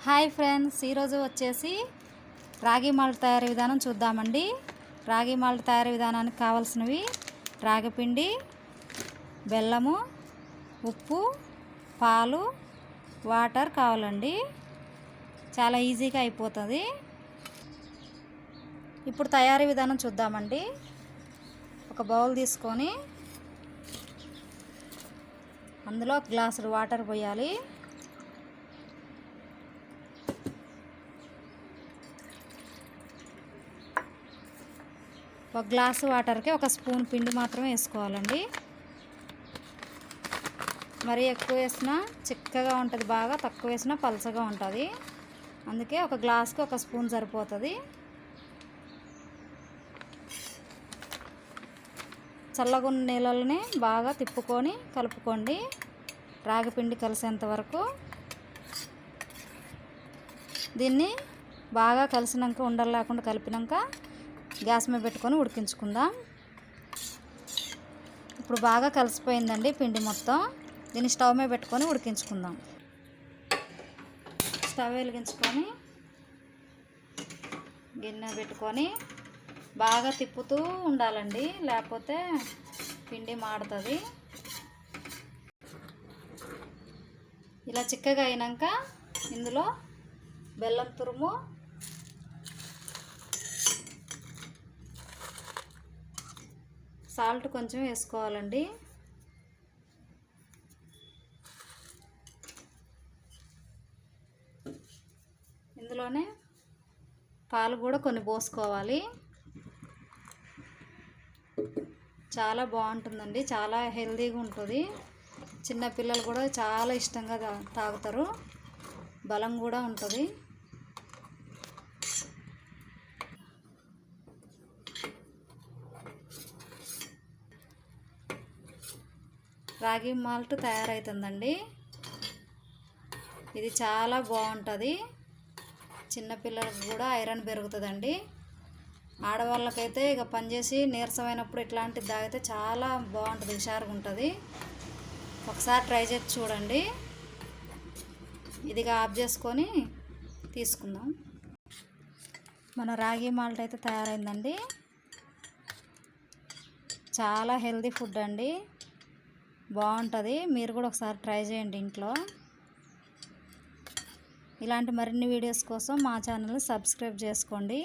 Hi friends, ఈరోజు వచ్చేసి రాగి మాల్ట్ తయారీ విధానం చూద్దామండి. రాగి మాల్ట్ తయారీ విధానానికి కావాల్సినవి రాగి పిండి, బెల్లము, ఉప్పు, పాలు, వాటర్ కావాలండి. చాలా ఈజీగా అయిపోతుంది. ఇప్పుడు తయారీ విధానం చూద్దామండి. ఒక బౌల్ తీసుకొని అందులో గ్లాసులు వాటర్ పోయాలి. ఒక గ్లాసు వాటర్కి ఒక స్పూన్ పిండి మాత్రమే వేసుకోవాలండి. మరి ఎక్కువ వేసినా చిక్కగా ఉంటుంది, బాగా తక్కువ వేసినా పలచగా ఉంటుంది. అందుకే ఒక గ్లాసుకి ఒక స్పూన్ సరిపోతుంది. చల్లగున్న నీళ్ళని బాగా తిప్పుకొని కలుపుకోండి, రాగి పిండి కలిసేంత వరకు. దీన్ని బాగా కలిసినాక, ఉండలు లేకుండా కలిపినాక గ్యాస్ మీద పెట్టుకొని ఉడికించుకుందాం. ఇప్పుడు బాగా కలిసిపోయిందండి పిండి మొత్తం. దీన్ని స్టవ్ మీద పెట్టుకొని ఉడికించుకుందాం. స్టవ్ వెలిగించుకొని గిన్నె పెట్టుకొని బాగా తిప్పుతూ ఉండాలండి, లేకపోతే పిండి మాడుతుంది. ఇలా చిక్కగా అయినాక ఇందులో బెల్లం తురుము, సాల్ట్ కొంచెం వేసుకోవాలండి. ఇందులోనే పాలు కూడా కొన్ని పోసుకోవాలి. చాలా బాగుంటుందండి, చాలా హెల్తీగా ఉంటుంది. చిన్నపిల్లలు కూడా చాలా ఇష్టంగా తాగుతారు. బలం కూడా ఉంటుంది. రాగి మాల్ట్ తయారవుతుందండి. ఇది చాలా బాగుంటుంది. చిన్నపిల్లలకు కూడా ఐరన్ పెరుగుతుందండి. ఆడవాళ్ళకైతే ఇక పనిచేసి నీరసమైనప్పుడు ఇట్లాంటిది తాగితే చాలా బాగుంటుంది, హుషారుగా ఉంటుంది. ఒకసారి ట్రై చేసి చూడండి. ఇదిగా ఆఫ్ చేసుకొని తీసుకుందాం. మన రాగి మాల్ట్ అయితే తయారైందండి. చాలా హెల్తీ ఫుడ్ అండి, బాగుంటుంది. మీరు కూడా ఒకసారి ట్రై చేయండి ఇంట్లో. ఇలాంటి మరిన్ని వీడియోస్ కోసం మా ఛానల్ని సబ్స్క్రైబ్ చేసుకోండి.